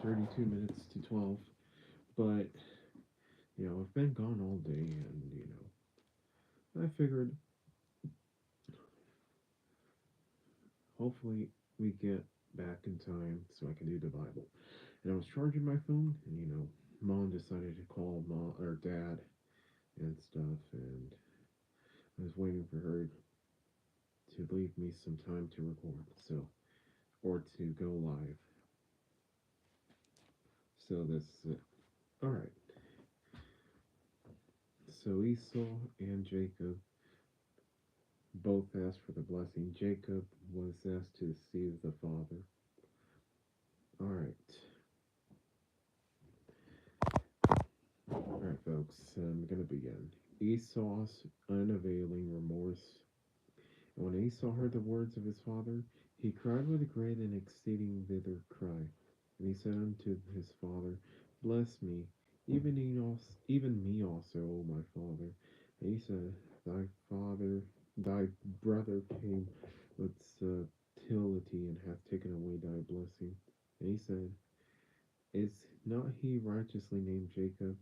32 minutes to 12. But, I've been gone all day, and, I figured hopefully we get back in time so I can do the Bible. And I was charging my phone, and, Mom decided to call Mom or Dad and stuff, and I was waiting for her to leave me some time to record, so, or to go live. So this is it. All right. So Esau and Jacob both asked for the blessing. Jacob was asked to deceive the father. All right. All right, folks. I'm going to begin. Esau's unavailing remorse. And when Esau heard the words of his father, he cried with a great and exceeding bitter cry. And he said unto his father, Bless me, even me also, O my father. And he said, thy brother came with subtlety and hath taken away thy blessing. And he said, Is not he righteously named Jacob?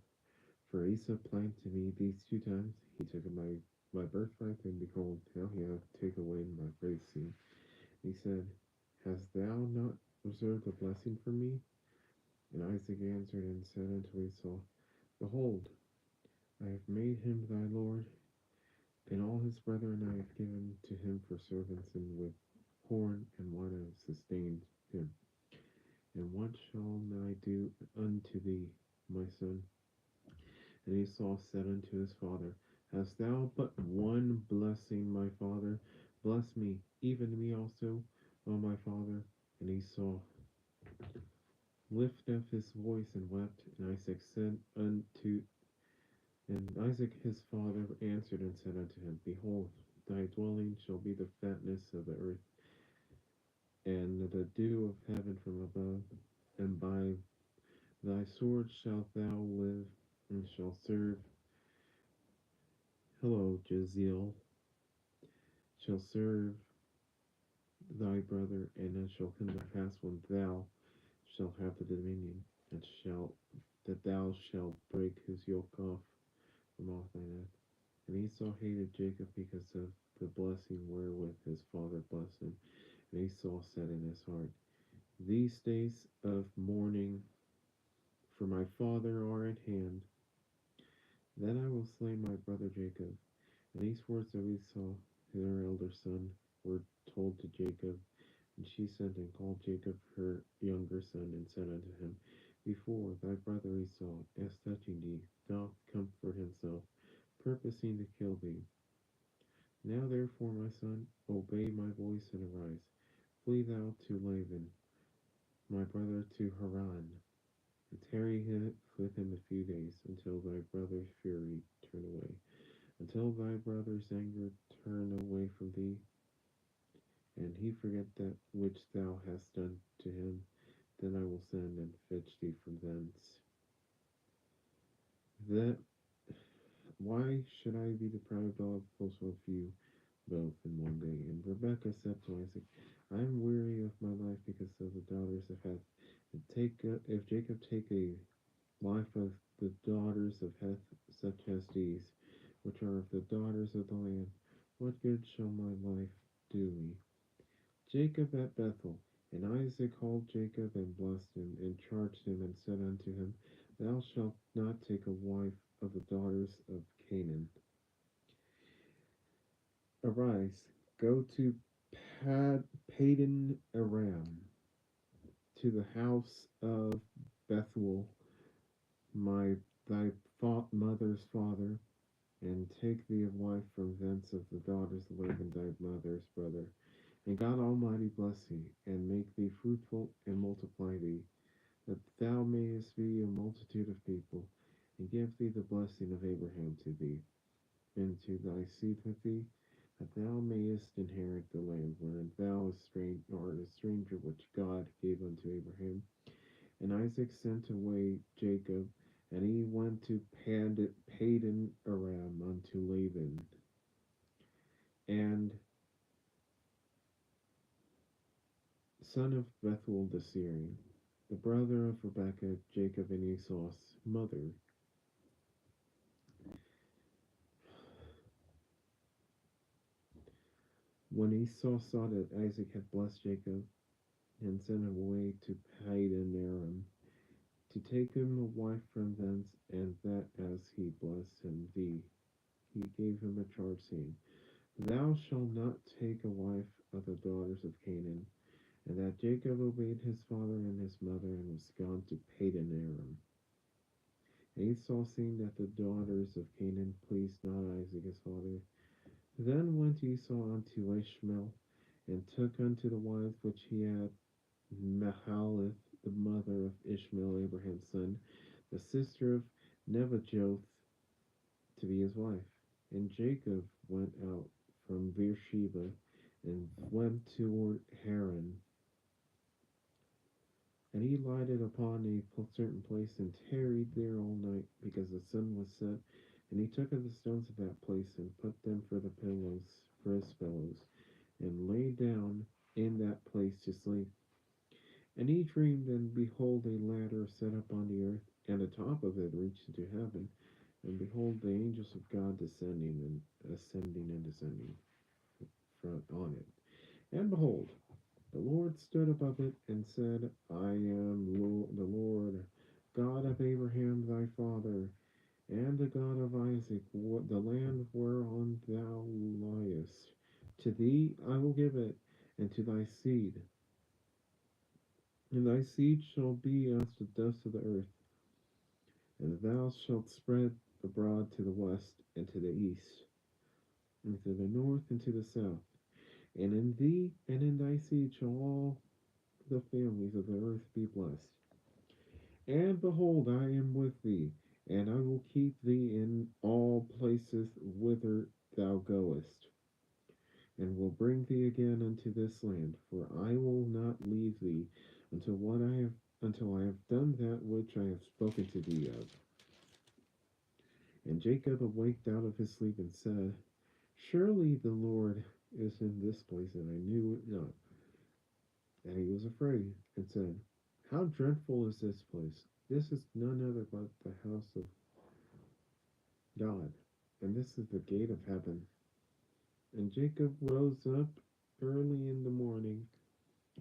For Esau planted me these 2 times. He took my birthright, and behold, now he hath taken away my blessing. He said, Hast thou not reserved a blessing for me? And Isaac answered and said unto Esau, Behold, I have made him thy lord, and all his brethren I have given to him for servants, and with corn and wine I have sustained him. And what shall I do unto thee, my son? And Esau said unto his father, Hast thou but one blessing, my father? Bless me, even me also, O my father. And Esau lifted up his voice and wept. And Isaac his father answered and said unto him, Behold, thy dwelling shall be the fatness of the earth, and the dew of heaven from above, and by thy sword shalt thou live, and shall serve. Hello, Jaziel, shall serve thy brother, and it shall come to pass when thou shalt have the dominion, that thou shalt break his yoke off from off thy neck. And Esau hated Jacob because of the blessing wherewith his father blessed him. And Esau said in his heart, These days of mourning for my father are at hand. Then I will slay my brother Jacob. And these words of Esau, her elder son, were told to Jacob. And she sent and called Jacob her younger son, and said unto him, Before thy brother Esau, as touching thee, doth comfort himself, purposing to kill thee. Now therefore, my son, obey my voice and arise. Flee thou to Laban, my brother, to Haran, and tarry with him a few days, until thy brother's fury turn away, until thy brother's anger turn away from thee, and he forget that which thou hast done to him. Then I will send and fetch thee from thence. That why should I be deprived of both of you both in one day? And Rebekah said to Isaac, I am weary of my life because of the daughters of Heth. If Jacob take a wife of the daughters of Heth, such as these, which are of the daughters of the land, what good shall my life do me? Jacob at Bethel. And Isaac called Jacob and blessed him, and charged him, and said unto him, Thou shalt not take a wife of the daughters of Canaan. Arise, go to Padan Aram, to the house of Bethuel, my thy mother's father, and take thee a wife from thence of the daughters of Laban thy mother's brother. And God Almighty bless thee, and make thee fruitful, and multiply thee, that thou mayest be a multitude of people, and give thee the blessing of Abraham to thee, and to thy seed with thee, that thou mayest inherit the land wherein thou art a stranger, which God gave unto Abraham. And Isaac sent away Jacob, and he went to Padan Aram unto Laban, and son of Bethuel the Syrian. the brother of Rebekah, Jacob, and Esau's mother. When Esau saw that Isaac had blessed Jacob and sent him away to Padan Aram, to take him a wife from thence, and that as he blessed him thee, he gave him a charge, saying, Thou shalt not take a wife of the daughters of Canaan. And that Jacob obeyed his father and his mother, and was gone to Padan Aram. And Esau, seeing that the daughters of Canaan pleased not Isaac his father, then went Esau unto Ishmael, and took unto the wife which he had Mahalath, the mother of Ishmael, Abraham's son, the sister of Nebajoth, to be his wife. And Jacob went out from Beersheba, and went toward Haran. And he lighted upon a certain place, and tarried there all night, because the sun was set. And he took of the stones of that place, and put them for the pillows for his fellows, and lay down in that place to sleep. And he dreamed, and behold, a ladder set up on the earth, and the top of it reached into heaven. And behold, the angels of God descending and ascending and descending front on it. And behold, the Lord stood above it, and said, I am the Lord, God of Abraham thy father, and the God of Isaac, the land whereon thou liest. To thee I will give it, and to thy seed. And thy seed shall be as the dust of the earth, and thou shalt spread abroad to the west, and to the east, and to the north, and to the south. And in thee and in thy seed shall all the families of the earth be blessed. And behold, I am with thee, and I will keep thee in all places whither thou goest, and will bring thee again unto this land, for I will not leave thee until I have done that which I have spoken to thee of. And Jacob awaked out of his sleep, and said, Surely the Lord is in this place, and I knew it not. And he was afraid, and said, How dreadful is this place! This is none other but the house of God, and this is the gate of heaven. And Jacob rose up early in the morning,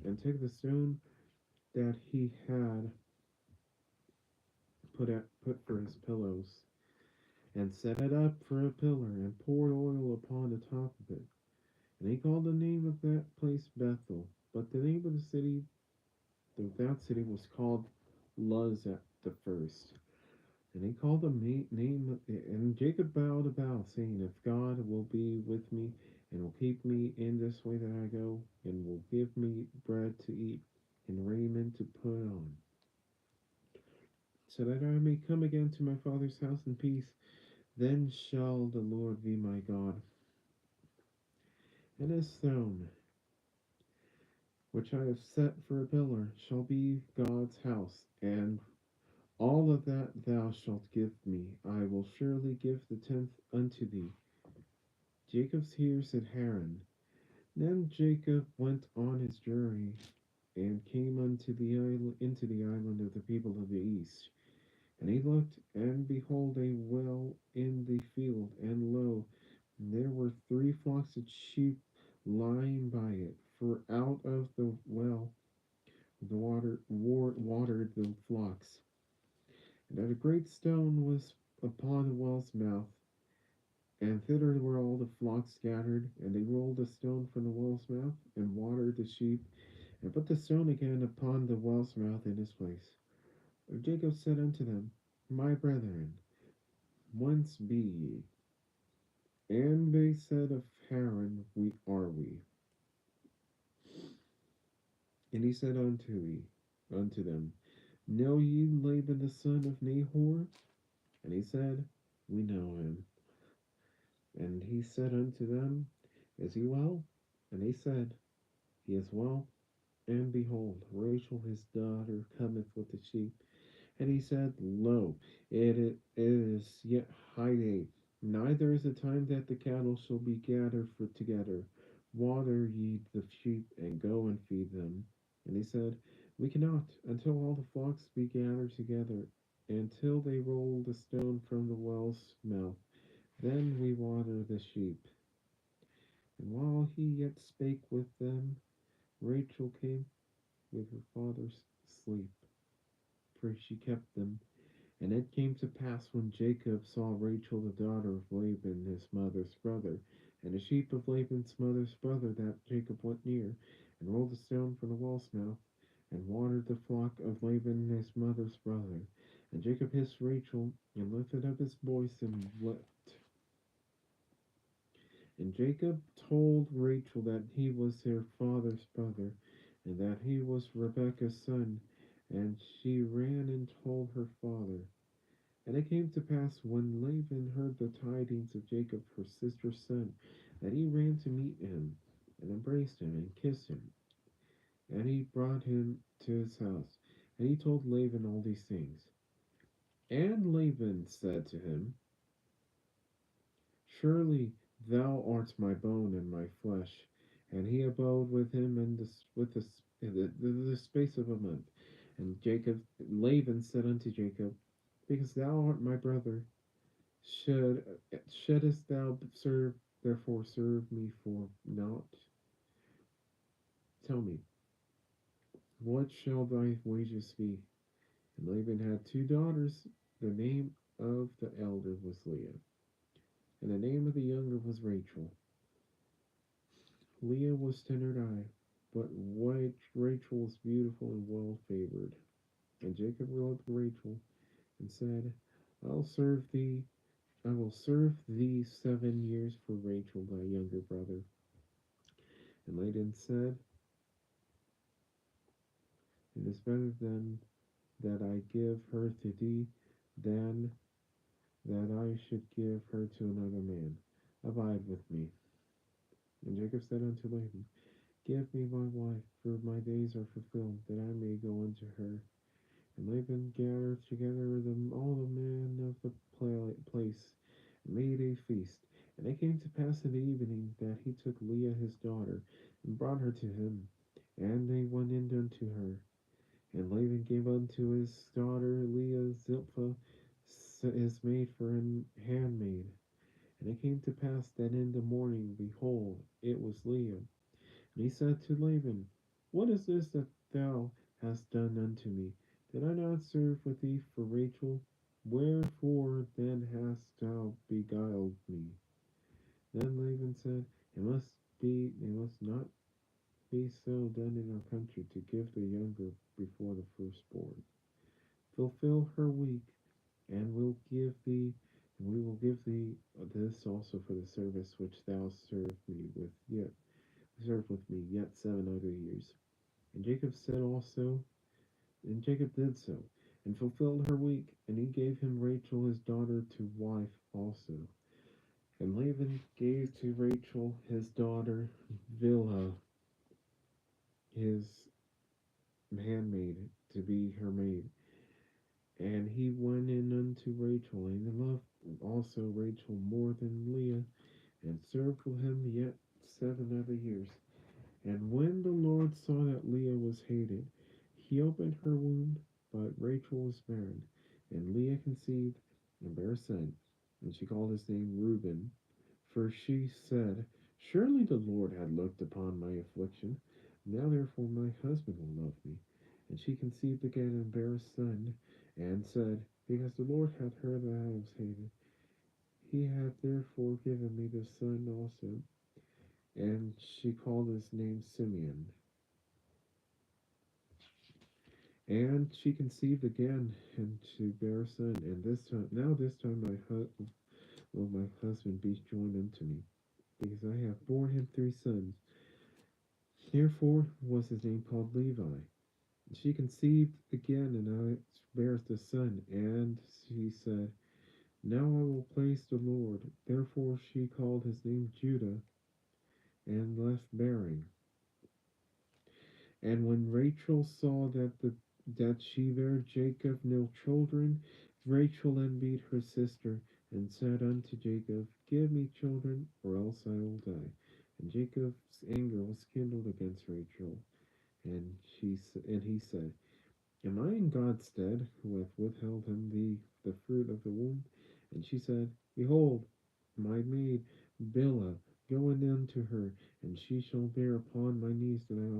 and took the stone that he had put for his pillows, and set it up for a pillar, and poured oil upon the top of it. And he called the name of that place Bethel. But the name of that city was called Luz at the first. And he called the name, and Jacob bowed about, saying, If God will be with me, and will keep me in this way that I go, and will give me bread to eat, and raiment to put on, so that I may come again to my father's house in peace, then shall the Lord be my God. And his throne, which I have set for a pillar, shall be God's house, and all of that thou shalt give me, I will surely give the tenth unto thee. Jacob's heirs at Haran. Then Jacob went on his journey, and came into the island of the people of the east. And he looked, and behold, a well in the field, and lo, there were 3 flocks of sheep lying by it. For out of the well the watered the flocks. And a great stone was upon the well's mouth, and thither were all the flocks scattered. And they rolled the stone from the well's mouth, and watered the sheep, and put the stone again upon the well's mouth in his place. And Jacob said unto them, My brethren, whence be ye? And they said, Of Haran we are we. And he said unto them, Know ye Laban the son of Nahor? And he said, We know him. And he said unto them, Is he well? And they said, He is well. And behold, Rachel his daughter cometh with the sheep. And he said, Lo, it is yet high day, neither is the time that the cattle shall be gathered for together. Water ye the sheep, and go and feed them. And he said, We cannot, until all the flocks be gathered together, until they roll the stone from the well's mouth. Then we water the sheep. And while he yet spake with them, Rachel came with her father's sleep, for she kept them. And it came to pass when Jacob saw Rachel the daughter of Laban his mother's brother, and the sheep of Laban's mother's brother, that Jacob went near, and rolled a stone from the well's mouth, and watered the flock of Laban his mother's brother. And Jacob hissed Rachel, and lifted up his voice, and wept. And Jacob told Rachel that he was her father's brother, and that he was Rebekah's son. And she ran and told her father. And it came to pass, when Laban heard the tidings of Jacob her sister's son, that he ran to meet him, and embraced him, and kissed him. And he brought him to his house. And he told Laban all these things. And Laban said to him, Surely thou art my bone and my flesh. And he abode with him the space of a month. And Laban said unto Jacob, Because thou art my brother, Should shouldest thou serve me for naught? Tell me, what shall thy wages be? And Laban had two daughters. The name of the elder was Leah, and the name of the younger was Rachel. Leah was tender-eyed, but Rachel was beautiful and well favored. And Jacob loved Rachel, and said, I'll serve thee I will serve thee 7 years for Rachel thy younger brother. And Laban said, It is better than that I give her to thee than that I should give her to another man. Abide with me. And Jacob said unto Laban, Give me my wife, for my days are fulfilled, that I may go unto her. And Laban gathered together all the men of the place, and made a feast. And it came to pass in the evening that he took Leah his daughter, and brought her to him. And they went in unto her. And Laban gave unto his daughter Leah Zilpah his maid for an handmaid. And it came to pass that in the morning, behold, it was Leah. And he said to Laban, What is this that thou hast done unto me? Did I not serve with thee for Rachel? Wherefore then hast thou beguiled me? Then Laban said, it must not be so done in our country, to give the younger before the firstborn. Fulfill her week, and we will give thee this also for the service which thou served with me yet 7 other years. And Jacob said also, and Jacob did so, and fulfilled her week, and he gave him Rachel his daughter to wife also. And Laban gave to Rachel his daughter Bilhah his handmaid to be her maid. And he went in unto Rachel, and he loved also Rachel more than Leah, and served with him yet 7 other years. And when the Lord saw that Leah was hated, he opened her womb, but Rachel was barren. And Leah conceived and bare a son, and she called his name Reuben, for she said, Surely the Lord had looked upon my affliction. Now therefore my husband will love me. And she conceived again and bare a son, and said, Because the Lord hath heard that I was hated, he hath therefore given me this son also. And she called his name Simeon. And she conceived again, and to bear a son. And this time will my husband be joined unto me, because I have borne him 3 sons. Therefore was his name called Levi. She conceived again, and I bearest a son. And she said, Now I will praise the Lord. Therefore she called his name Judah, and left bearing. And when Rachel saw that she bare Jacob no children, Rachel envied her sister, and said unto Jacob, Give me children, or else I will die. And Jacob's anger was kindled against Rachel, and And he said, Am I in God's stead, who hath withheld him the fruit of the womb? And she said, Behold, my maid Bilhah, go in unto her, and she shall bear upon my knees, that I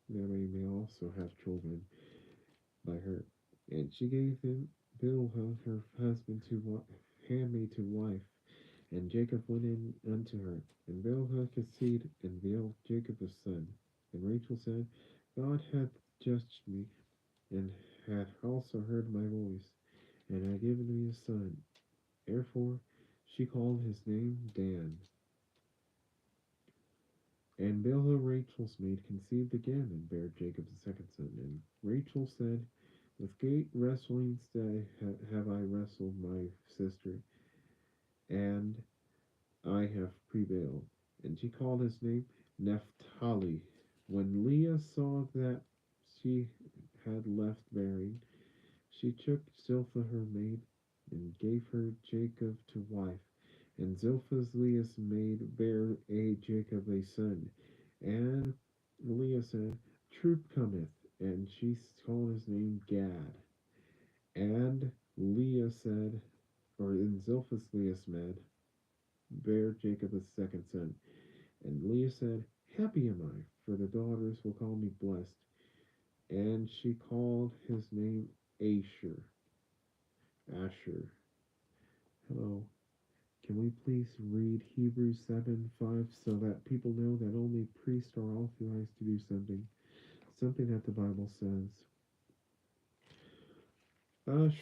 may also have children by her. And she gave him Bilhah her husband to handmaid to wife. And Jacob went in unto her, and Bilhah conceived, and bare Jacob a son. And Rachel said, God hath judged me, and hath also heard my voice, and hath given me a son. Therefore she called his name Dan. And Bilhah Rachel's maid conceived again, and bare Jacob a second son. And Rachel said, With great wrestlings have I wrestled my sister, and I have prevailed. And she called his name Naphtali. When Leah saw that she had left bearing, she took Zilpah her maid, and gave her Jacob to wife. And Zilpah Leah's maid bare Jacob a son. And Leah said, Troop cometh, and she called his name Gad. And Leah said, and Zilpah Leah's maid bare Jacob a second son. And Leah said, Happy am I, for the daughters will call me blessed. And she called his name Asher. Asher. Hello. Can we please read Hebrews 7:5 so that people know that only priests are authorized to do something? Something that the Bible says.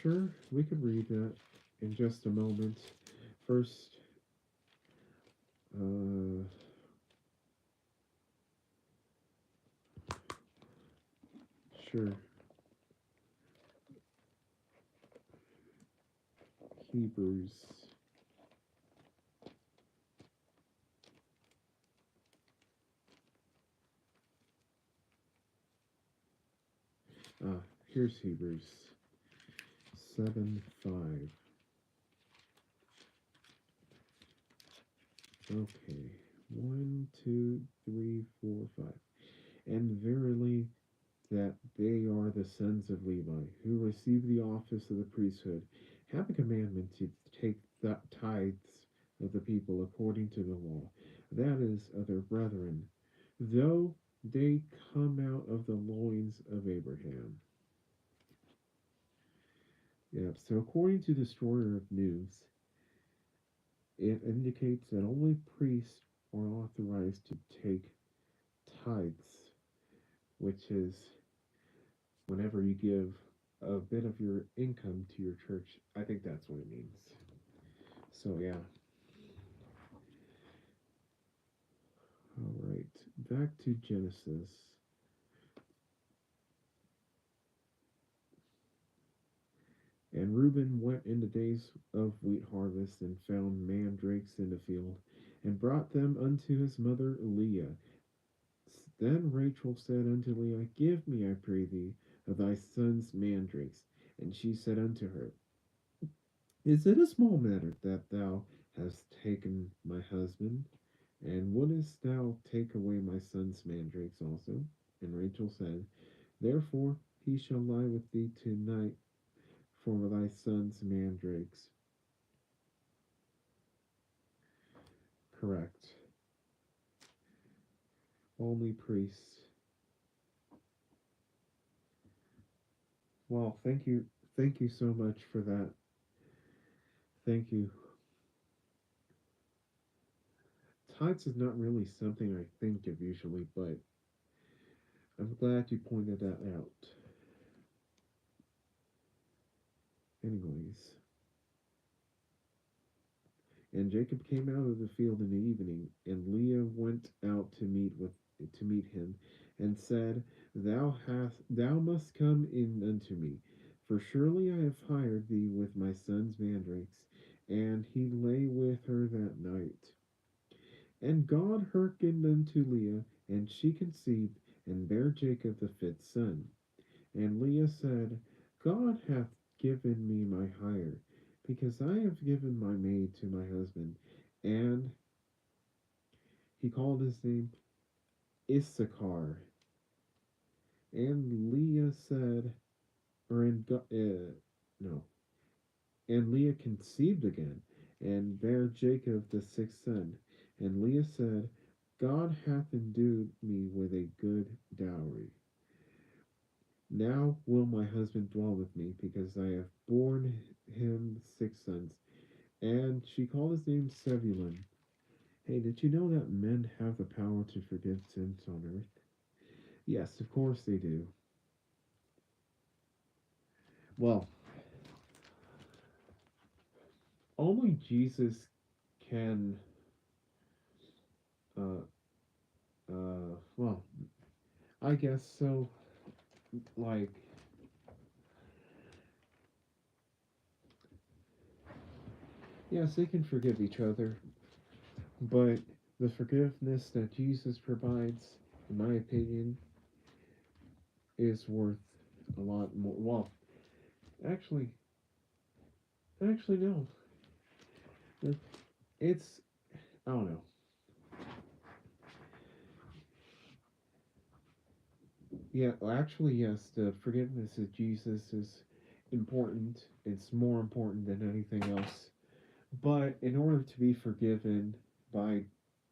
Sure, we could read that in just a moment. First, uh, sure. Hebrews. Here's Hebrews 7:5. Okay. One, two, three, four, five. And verily, that they are the sons of Levi, who receive the office of the priesthood, have a commandment to take the tithes of the people according to the law, that is, of their brethren, though they come out of the loins of Abraham. Yeah, so according to Destroyer of News, it indicates that only priests are authorized to take tithes, which is whenever you give a bit of your income to your church. I think that's what it means. So, yeah. All right. Back to Genesis. And Reuben went in the days of wheat harvest, and found mandrakes in the field, and brought them unto his mother Leah. Then Rachel said unto Leah, Give me, I pray thee, of thy son's mandrakes. And she said unto her, Is it a small matter that thou hast taken my husband? And wouldest thou take away my son's mandrakes also? And Rachel said, Therefore he shall lie with thee tonight for thy son's mandrakes. Correct. Only priests. Well, thank you. Thank you so much for that. Thank you. Tithes is not really something I think of usually, but I'm glad you pointed that out. Anyways, and Jacob came out of the field in the evening, and Leah went out to meet him, and said, Thou must come in unto me, for surely I have hired thee with my son's mandrakes. And he lay with her that night. And God hearkened unto Leah, and she conceived, and bare Jacob the fifth son. And Leah said, God hath given me my hire, because I have given my maid to my husband. And he called his name Issachar. And Leah said, or in no, and Leah conceived again, and bare Jacob the sixth son. And Leah said, God hath endued me with a good dowry. Now will my husband dwell with me, because I have borne him six sons. And she called his name Zebulun. Hey, did you know that men have the power to forgive sins on earth? Yes, of course they do. Well, only Jesus can, uh, well, I guess so. Like, yes, they can forgive each other, but the forgiveness that Jesus provides, in my opinion, is worth a lot more. Well, actually, no. It's, I don't know. Yeah, well, actually, yes, the forgiveness of Jesus is important. It's more important than anything else. But in order to be forgiven by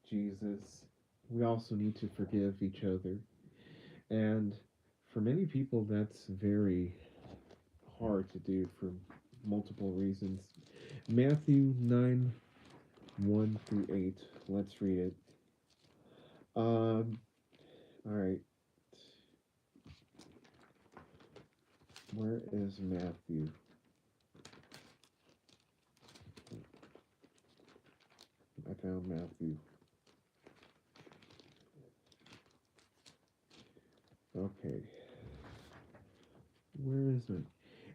Jesus, we also need to forgive each other. And for many people, that's very hard to do for multiple reasons. Matthew 9 1 through 8. Let's read it. All right. Where is Matthew? I found Matthew. Okay. Where is it?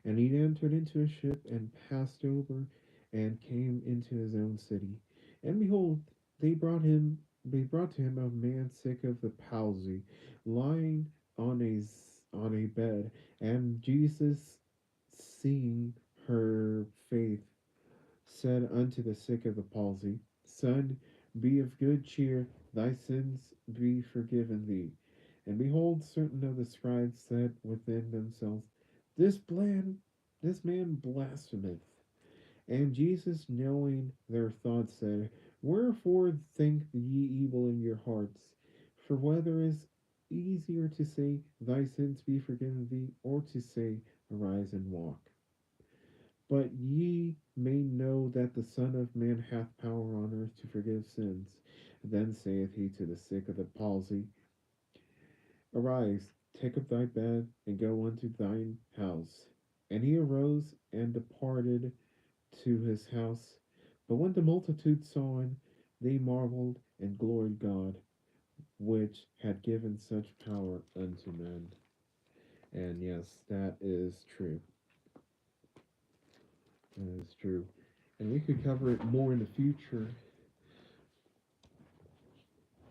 And he entered into a ship and passed over and came into his own city. And behold, they brought him they brought to him a man sick of the palsy, lying on a bed. And Jesus, seeing her faith, said unto the sick of the palsy, Son, be of good cheer, thy sins be forgiven thee. And behold, certain of the scribes said within themselves, This man blasphemeth. And Jesus, knowing their thoughts, said, Wherefore think ye evil in your hearts? For whether is easier to say, Thy sins be forgiven thee, or to say, Arise and walk? But ye may know that the Son of Man hath power on earth to forgive sins. Then saith he to the sick of the palsy, Arise, take up thy bed, and go unto thine house. And he arose and departed to his house. But when the multitude saw him, they marveled and gloried God, which had given such power unto men. And yes, that is true. That is true. And we could cover it more in the future.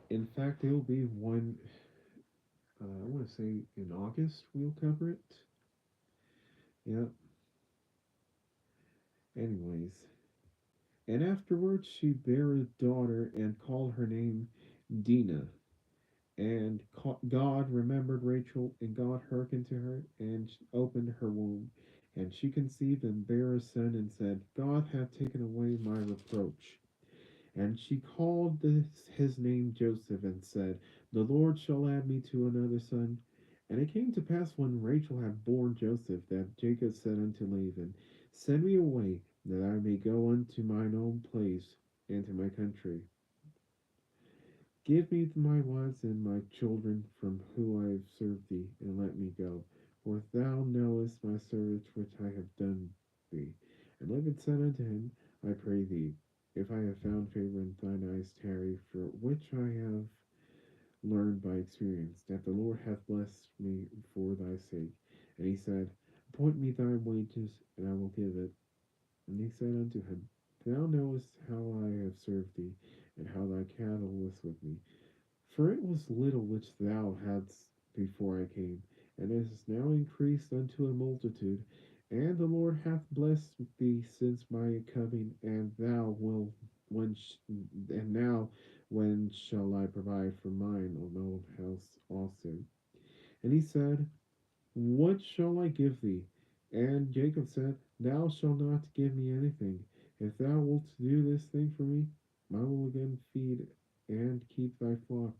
In fact, it'll be one, I want to say in August we'll cover it. Yeah. Anyways. And afterwards she bare a daughter and called her name Dinah. And God remembered Rachel, and God hearkened to her, and opened her womb. And she conceived and bare a son, and said, God hath taken away my reproach. And she called his name Joseph, and said, The Lord shall add me to another son. And it came to pass when Rachel had borne Joseph, that Jacob said unto Laban, Send me away, that I may go unto mine own place, and to my country. Give me my wives and my children from whom I have served thee, and let me go. For thou knowest my service which I have done thee. And Laban said unto him, I pray thee, if I have found favor in thine eyes, tarry, for which I have learned by experience, that the Lord hath blessed me for thy sake. And he said, Appoint me thy wages, and I will give it. And he said unto him, Thou knowest how I have served thee, and how thy cattle was with me. For it was little which thou hadst before I came, and it is now increased unto a multitude. And the Lord hath blessed thee since my coming, and thou wilt and now when shall I provide for mine own house also? And he said, what shall I give thee? And Jacob said, thou shalt not give me anything. If thou wilt do this thing for me, I will again feed and keep thy flock.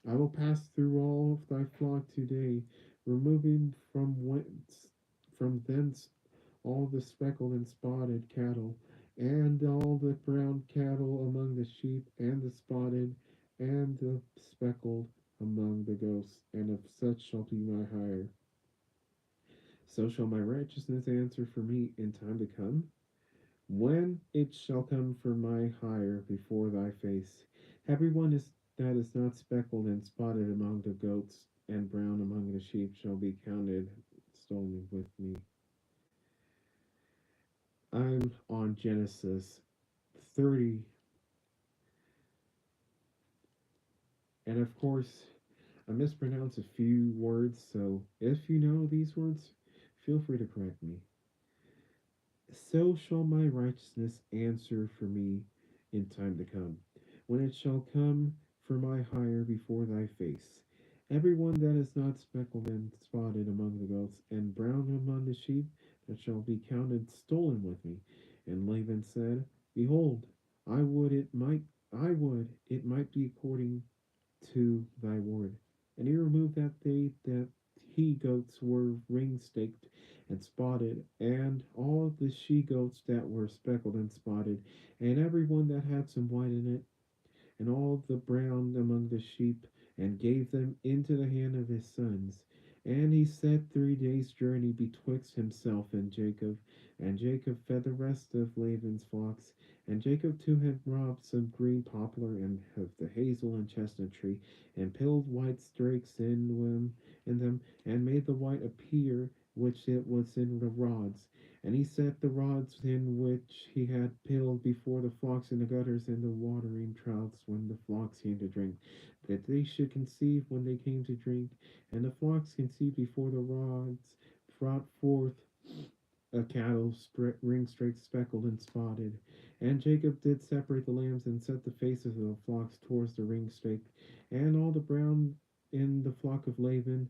I will pass through all of thy flock today, removing from thence all the speckled and spotted cattle, and all the brown cattle among the sheep, and the spotted and the speckled among the goats, and of such shall be my hire. So shall my righteousness answer for me in time to come, when it shall come for my hire before thy face. Every one that is not speckled and spotted among the goats, and brown among the sheep, shall be counted stolen with me. I'm on Genesis 30, and of course, I mispronounce a few words, so if you know these words, feel free to correct me. So shall my righteousness answer for me in time to come, when it shall come for my hire before thy face. Every one that is not speckled and spotted among the goats, and brown among the sheep, that shall be counted stolen with me. And Laban said, behold, I would it might be according to thy word. And he removed that he goats were ring staked and spotted, and all the she goats that were speckled and spotted, and every one that had some white in it, and all the brown among the sheep, and gave them into the hand of his sons. And he set 3 days' journey betwixt himself and Jacob fed the rest of Laban's flocks. And Jacob too had robbed some green poplar and of the hazel and chestnut tree, and peeled white strakes in them, and made the white appear which it was in the rods. And he set the rods in which he had peeled before the flocks in the gutters and the watering troughs when the flocks came to drink, that they should conceive when they came to drink. And the flocks conceived before the rods brought forth a cattle ring straight speckled and spotted. And Jacob did separate the lambs and set the faces of the flocks towards the ring stake, and all the brown in the flock of Laban,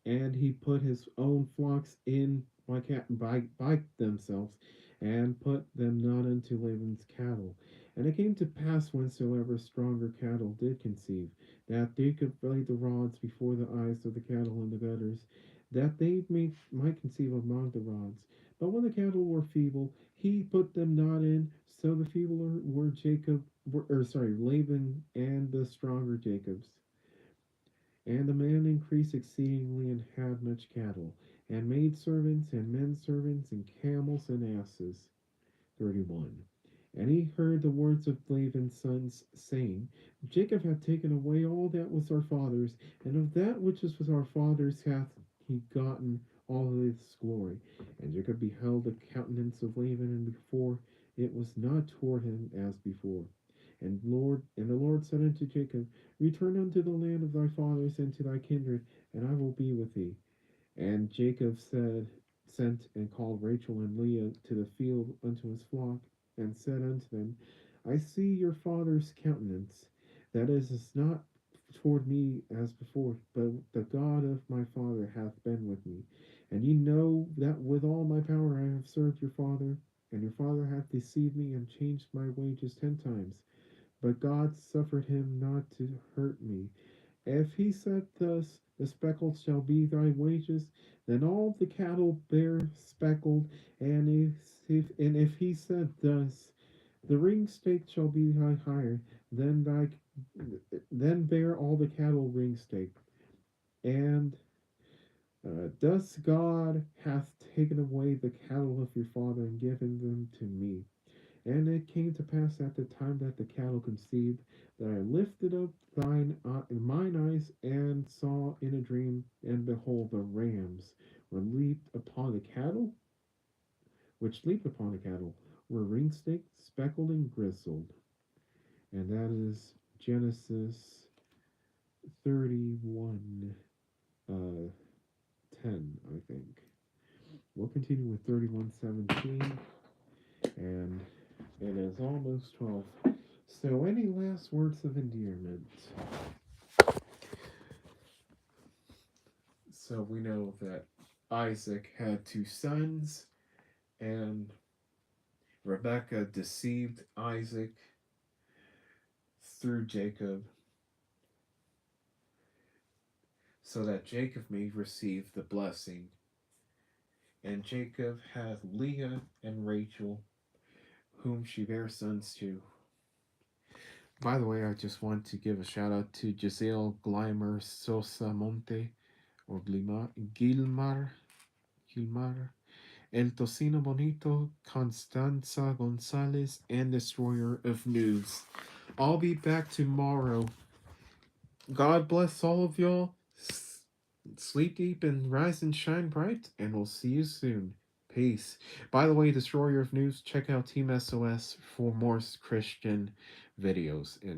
and he put his own flocks in by themselves, and put them not unto Laban's cattle. And it came to pass, whensoever stronger cattle did conceive, that Jacob laid the rods before the eyes of the cattle in the gutters, that might conceive among the rods. But when the cattle were feeble, he put them not in. So the feebler were Laban, and the stronger Jacob's. And the man increased exceedingly, and had much cattle, and maid servants, and men servants, and camels, and asses. 31. And he heard the words of Laban's sons, saying, Jacob hath taken away all that was our father's, and of that which was our father's hath he gotten all his glory. And Jacob beheld the countenance of Laban, and before it was not toward him as before. And the Lord said unto Jacob, return unto the land of thy fathers and to thy kindred, and I will be with thee. And Jacob sent and called Rachel and Leah to the field unto his flock, and said unto them, I see your father's countenance, that is not toward me as before, but the God of my father hath been with me. And ye know that with all my power I have served your father, and your father hath deceived me and changed my wages 10 times. But God suffered him not to hurt me. If he said thus, the speckled shall be thy wages, then all the cattle bear speckled, and if he said thus, the ring stake shall be thy hire, then bear all the cattle ring stake. And thus God hath taken away the cattle of your father and given them to me. And it came to pass at the time that the cattle conceived, that I lifted up mine eyes, and saw in a dream, and behold, the rams were leaped upon the cattle, which leaped upon the cattle, were ring-staked, speckled, and grizzled. And that is Genesis 31, 10, I think. We'll continue with 31:17, and it is almost 12. So, any last words of endearment? So we know that Isaac had two sons, and Rebekah deceived Isaac through Jacob so that Jacob may receive the blessing. And Jacob had Leah and Rachel, whom she bare sons to. By the way, I just want to give a shout out to Giselle Gleimer Sosa Monte, or Gilmar, El Tocino Bonito, Constanza Gonzalez, and Destroyer of News. I'll be back tomorrow. God bless all of y'all. Sleep deep and rise and shine bright, and we'll see you soon. Peace. By the way, Destroyer of News, check out Team SOS for more Christian videos and